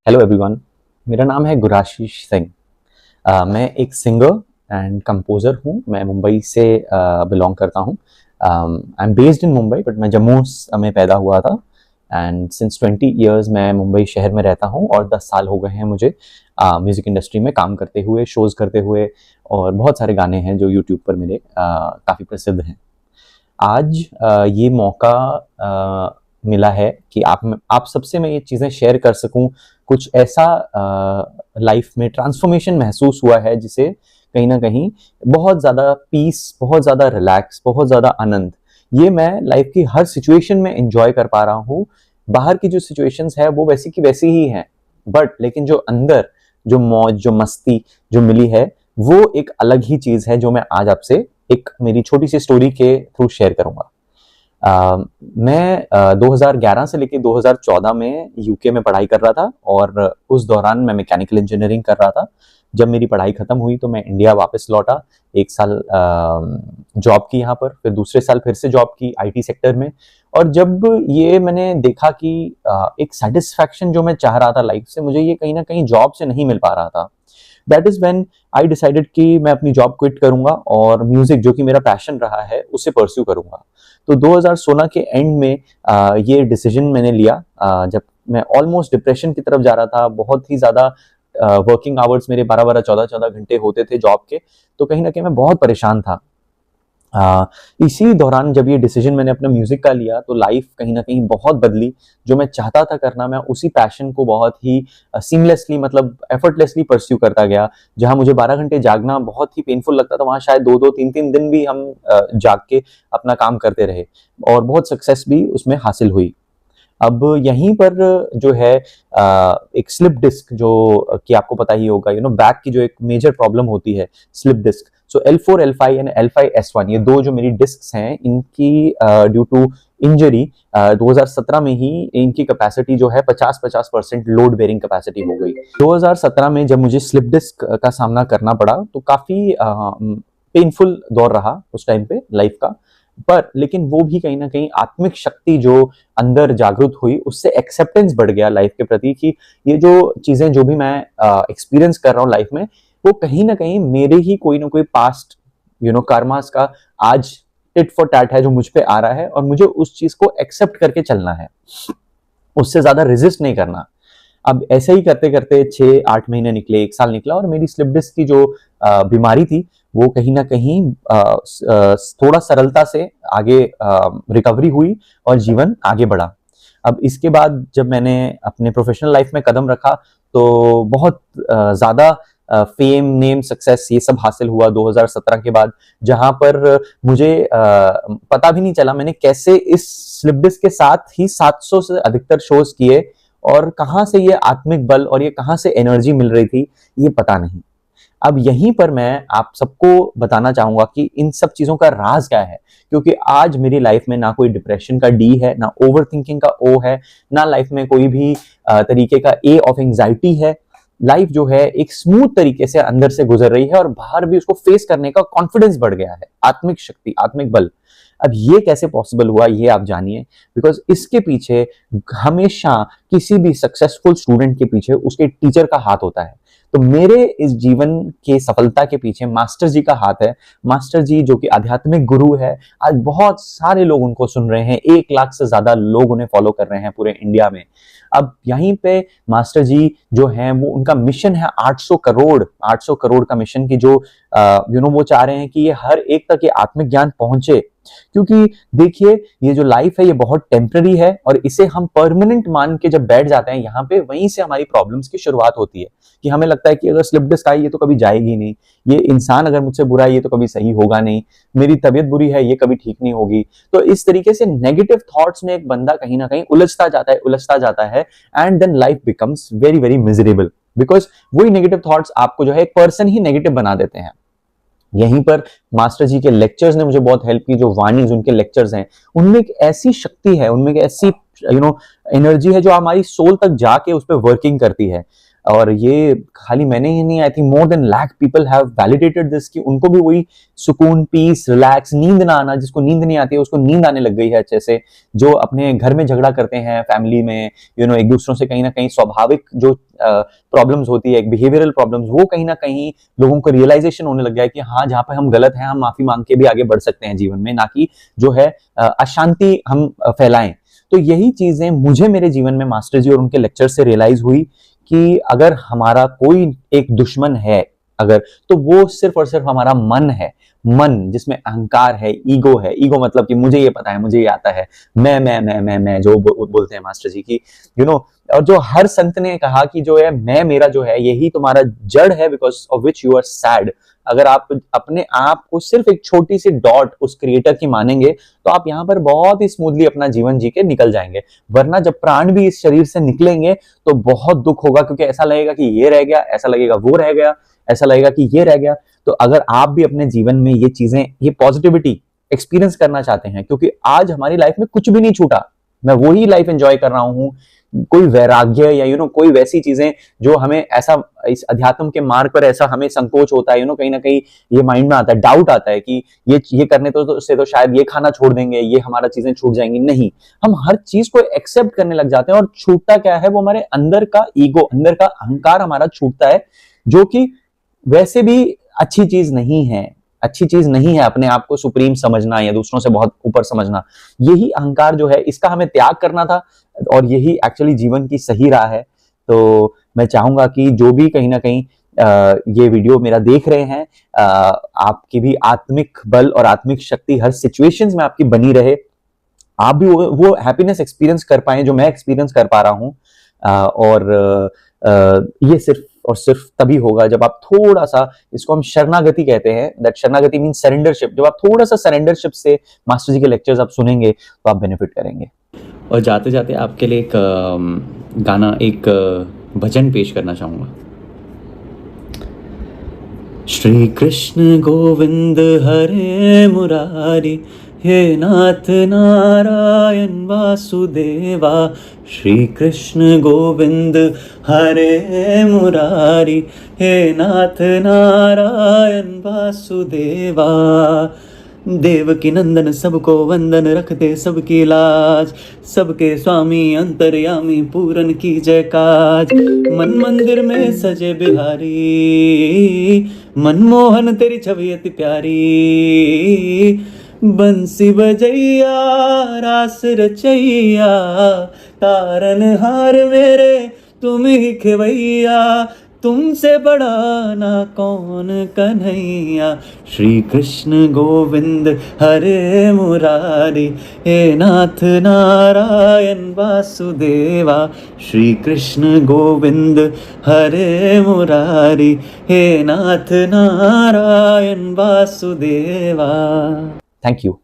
Hello everyone. मेरा नाम है गुराशीष सिंह। मैं एक सिंगर एंड कंपोज़र हूँ। मैं मुंबई से बिलोंग करता हूँ। I am based in Mumbai but मैं जम्मू में पैदा हुआ था एंड सिंस 20 इयर्स मैं मुंबई शहर में रहता हूँ और 10 साल हो गए हैं मुझे म्यूज़िक इंडस्ट्री में काम करते हुए, शोज़ करते हुए। और बहुत सारे गाने हैं जो यूट्यूब पर मेरे काफ़ी प्रसिद्ध हैं। आज ये मौका मिला है कि आप सबसे मैं ये चीज़ें शेयर कर सकूं। कुछ ऐसा लाइफ में ट्रांसफॉर्मेशन महसूस हुआ है जिसे कहीं ना कहीं बहुत ज़्यादा पीस, बहुत ज़्यादा रिलैक्स, बहुत ज़्यादा आनंद ये मैं लाइफ की हर सिचुएशन में एंजॉय कर पा रहा हूँ। बाहर की जो सिचुएशंस है वो वैसी की वैसी ही हैं, बट लेकिन जो अंदर जो मौज, जो मस्ती जो मिली है वो एक अलग ही चीज़ है जो मैं आज आपसे एक मेरी छोटी सी स्टोरी के थ्रू शेयर करूंगा। मैं 2011 से लेके 2014 में यूके में पढ़ाई कर रहा था और उस दौरान मैं मैकेनिकल इंजीनियरिंग कर रहा था। जब मेरी पढ़ाई खत्म हुई तो मैं इंडिया वापस लौटा। एक साल जॉब की यहाँ पर, फिर दूसरे साल फिर से जॉब की आईटी सेक्टर में। और जब ये मैंने देखा कि एक सेटिस्फैक्शन जो मैं चाह रहा था लाइफ से, मुझे ये कहीं ना कहीं जॉब से नहीं मिल पा रहा था। That is when I decided कि मैं अपनी जॉब क्विट करूंगा और म्यूजिक जो कि मेरा पैशन रहा है उसे परस्यू करूंगा। तो 2016 के एंड में ये डिसीजन मैंने लिया, जब मैं ऑलमोस्ट डिप्रेशन की तरफ जा रहा था। बहुत ही ज्यादा वर्किंग आवर्स मेरे 12-12, 14-14 घंटे होते थे जॉब के। तो कहीं ना कहीं मैं बहुत परेशान था। इसी दौरान जब ये डिसीजन मैंने अपना म्यूजिक का लिया तो लाइफ कहीं ना कहीं बहुत बदली। जो मैं चाहता था करना, मैं उसी पैशन को बहुत ही सीमलेसली, मतलब एफर्टलेसली परस्यू करता गया। जहां मुझे 12 घंटे जागना बहुत ही पेनफुल लगता था, वहां शायद 2-2, 3-3 दिन भी हम जाग के अपना काम करते रहे और बहुत सक्सेस भी उसमें हासिल हुई। अब यहीं पर जो है एक स्लिप डिस्क, जो कि आपको पता ही होगा, बैक की जो एक मेजर प्रॉब्लम होती है, slip disc. So L4 L5 and L5 S1 ये दो जो मेरी डिस्क्स हैं, इनकी ड्यू टू इंजरी 2017 में ही इनकी कैपेसिटी जो है 50% लोड बेरिंग कैपेसिटी हो गई। 2017 में जब मुझे स्लिप डिस्क का सामना करना पड़ा तो काफी पेनफुल दौर रहा उस टाइम पे लाइफ का। पर लेकिन वो भी कहीं ना कहीं आत्मिक शक्ति जो अंदर जागृत हुई, उससे एक्सेप्टेंस बढ़ गया लाइफ के प्रति कि ये जो चीजें जो भी मैं एक्सपीरियंस कर रहा हूँ लाइफ में, वो कहीं ना कहीं मेरे ही कोई ना कोई पास्ट कर्मास का आज टिट फॉर टैट है जो मुझ पे आ रहा है और मुझे उस चीज को एक्सेप्ट करके चलना है, उससे ज्यादा रेजिस्ट नहीं करना। अब ऐसे ही करते करते 6-8 महीने निकले, 1 साल निकला और मेरी स्लिप डिस्क की जो बीमारी थी वो कहीं ना कहीं थोड़ा सरलता से आगे रिकवरी हुई और जीवन आगे बढ़ा। अब इसके बाद जब मैंने अपने प्रोफेशनल लाइफ में कदम रखा तो बहुत ज्यादा फेम, नेम, सक्सेस ये सब हासिल हुआ 2017 के बाद, जहां पर मुझे पता भी नहीं चला मैंने कैसे इस स्लिप डिस्क के साथ ही 700 से अधिकतर शोज किए और कहां से ये आत्मिक बल और ये कहां से एनर्जी मिल रही थी ये पता नहीं। अब यहीं पर मैं आप सबको बताना चाहूंगा कि इन सब चीजों का राज क्या है, क्योंकि आज मेरी लाइफ में ना कोई डिप्रेशन का डी है, ना ओवर थिंकिंग का ओ है, ना लाइफ में कोई भी तरीके का ए ऑफ एंजाइटी है। लाइफ जो है एक स्मूथ तरीके से अंदर से गुजर रही है और बाहर भी उसको फेस करने का कॉन्फिडेंस बढ़ गया है, आत्मिक शक्ति, आत्मिक बल। अब ये कैसे पॉसिबल हुआ ये आप जानिए, बिकॉज इसके पीछे हमेशा किसी भी सक्सेसफुल स्टूडेंट के पीछे उसके टीचर का हाथ होता है। तो मेरे इस जीवन के सफलता के पीछे मास्टर जी का हाथ है। मास्टर जी जो कि आध्यात्मिक गुरु है, आज बहुत सारे लोग उनको सुन रहे हैं, 1 लाख से ज्यादा लोग उन्हें फॉलो कर रहे हैं पूरे इंडिया में। अब यहीं पे मास्टर जी जो हैं वो, उनका मिशन है 800 करोड़ का मिशन की जो वो चाह रहे हैं कि ये हर एक तक ये आत्मिक ज्ञान पहुंचे। क्योंकि देखिए ये जो लाइफ है ये बहुत टेम्पररी है और इसे हम परमानेंट मान के जब बैठ जाते हैं यहाँ पे, वहीं से हमारी प्रॉब्लम्स की शुरुआत होती है कि हमें लगता है कि अगर स्लिप डिस्क आई ये तो कभी जाएगी नहीं, ये इंसान अगर मुझसे बुरा है ये तो कभी सही होगा नहीं, मेरी तबीयत बुरी है ये कभी ठीक नहीं होगी। तो इस तरीके से नेगेटिव थॉट्स में एक बंदा कहीं ना कहीं उलझता जाता है and then life becomes very very miserable, because वही नेगेटिव थॉट्स आपको जो है एक पर्सन ही नेगेटिव बना देते हैं। यहीं पर मास्टर जी के लेक्चर्स ने मुझे बहुत हेल्प की। जो वाणीज उनके लेक्चर्स हैं उनमें एक ऐसी शक्ति है, उनमें एक ऐसी एनर्जी है जो हमारी सोल तक जाके उस पर वर्किंग करती है। और ये खाली मैंने ही नहीं, I think more than lakh people have validated this कि उनको भी वही सुकून, पीस, रिलैक्स, नींद ना आना, जिसको नींद नहीं आती है उसको नींद आने लग गई है अच्छे से, जो अपने घर में झगड़ा करते हैं फैमिली में, एक दूसरों से कहीं ना कहीं स्वाभाविक जो प्रॉब्लम्स होती है, एक बिहेवियरल प्रॉब्लम्स, वो कहीं ना कहीं लोगों को रियलाइजेशन होने लग गया है कि हाँ, जहाँ पे हम गलत हैं हम माफी मांग के भी आगे बढ़ सकते हैं जीवन में, ना कि जो है अशांति हम फैलाएं। तो यही चीजें मुझे मेरे जीवन में मास्टर जी और उनके लेक्चर से रियलाइज हुई कि अगर हमारा कोई एक दुश्मन है अगर, तो वो सिर्फ और सिर्फ हमारा मन है। मन जिसमें अहंकार है, ईगो है। ईगो मतलब कि मुझे ये पता है, मुझे ये आता है, मैं जो बोलते हैं मास्टर जी की, और जो हर संत ने कहा कि जो है मैं, मेरा जो है यही तुम्हारा जड़ है, because of which you are sad. अगर आप अपने आप को सिर्फ एक छोटी सी डॉट उस क्रिएटर की मानेंगे तो आप यहाँ पर बहुत ही स्मूथली अपना जीवन जी के निकल जाएंगे। वरना जब प्राण भी इस शरीर से निकलेंगे तो बहुत दुख होगा, क्योंकि ऐसा लगेगा कि ये रह गया, ऐसा लगेगा वो रह गया, ऐसा लगेगा कि ये रह गया। तो अगर आप भी अपने जीवन में ये चीजें, ये पॉजिटिविटी एक्सपीरियंस करना चाहते हैं, क्योंकि आज हमारी लाइफ में कुछ भी नहीं छूटा, मैं वही लाइफ एंजॉय कर रहा हूं, कोई वैराग्य या कोई वैसी चीजें जो हमें ऐसा इस अध्यात्म के मार्ग पर ऐसा हमें संकोच होता है, कहीं ना कहीं ये माइंड में आता है, डाउट आता है कि ये करने से तो शायद ये खाना छोड़ देंगे, ये हमारा चीजें छूट जाएंगी। नहीं, हम हर चीज को एक्सेप्ट करने लग जाते हैं, और छूटता क्या है, वो हमारे अंदर का ईगो, अंदर का अहंकार हमारा छूटता है, जो कि वैसे भी अच्छी चीज नहीं है। अच्छी चीज नहीं है अपने आप को सुप्रीम समझना या दूसरों से बहुत ऊपर समझना। यही अहंकार जो है, इसका हमें त्याग करना था, और यही एक्चुअली जीवन की सही राह है। तो मैं चाहूंगा कि जो भी कहीं ना कहीं ये वीडियो मेरा देख रहे हैं, आपकी भी आत्मिक बल और आत्मिक शक्ति हर सिचुएशंस में आपकी बनी रहे, आप भी वो हैप्पीनेस एक्सपीरियंस कर पाए जो मैं एक्सपीरियंस कर पा रहा हूं। और ये सिर्फ और सिर्फ तभी होगा जब आप थोड़ा सा, इसको हम शरणागति कहते हैं, दैट शरणागति मीन सरेंडरशिप, जब आप थोड़ा सा सरेंडरशिप से मास्टर जी के लेक्चर्स आप सुनेंगे तो आप बेनिफिट करेंगे। और जाते जाते आपके लिए एक गाना, एक भजन पेश करना चाहूंगा। श्री कृष्ण गोविंद हरे मुरारी, हे नाथ नारायण वासुदेवा। श्री कृष्ण गोविंद हरे मुरारी, हे नाथ नारायण वासुदेवा। देवकी नंदन सबको वंदन, रखते सबकी लाज, सबके स्वामी अंतर्यामी पूरन की जय काज। मन मंदिर में सजे बिहारी, मनमोहन तेरी छवि अति प्यारी। बंसी बजैया रास रचैया, तारन हार मेरे तुम ही खेवैया। तुमसे बड़ा ना कौन कन्हैया। श्री कृष्ण गोविंद हरे मुरारी, हे नाथ नारायण वासुदेवा। श्री कृष्ण गोविंद हरे मुरारी, हे नाथ नारायण वासुदेवा। Thank you.